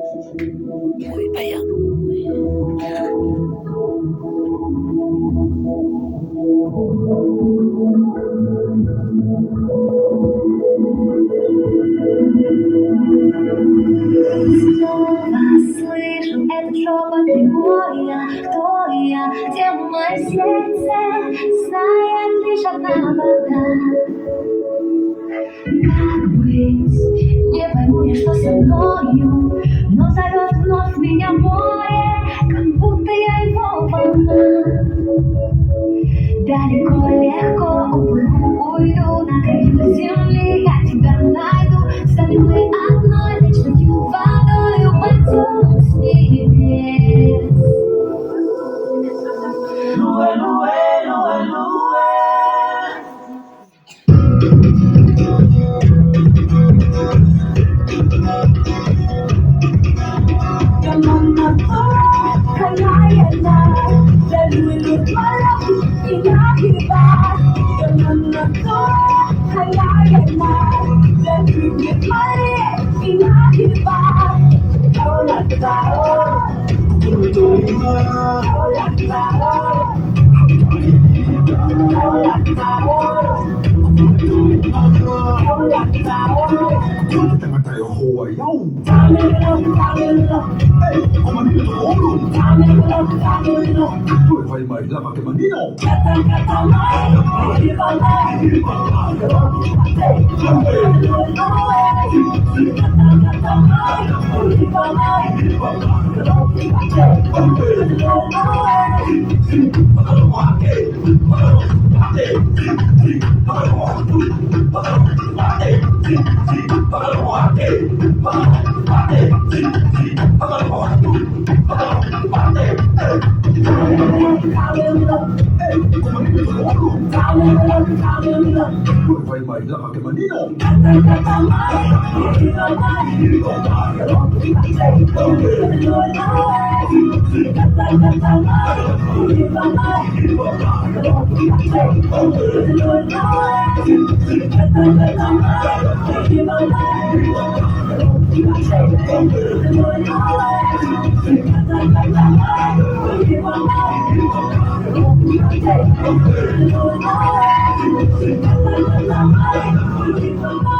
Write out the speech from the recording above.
Allá. Снова слышу этот шепот прибоя. Кто я, где мое сердце, знает лишь одна вода. Как быть? Не пойму я, что со мною, но зовет вновь меня море, как будто я его волна. Далеко, легко уплыву, уйду на краю земли, я тебя найду, станем мы одной вечною водою, пойдем с небес. Луэ, луэ, луэ, луэ. Fai mai la ma che manino. Fai mai la ma che manino. Thank you.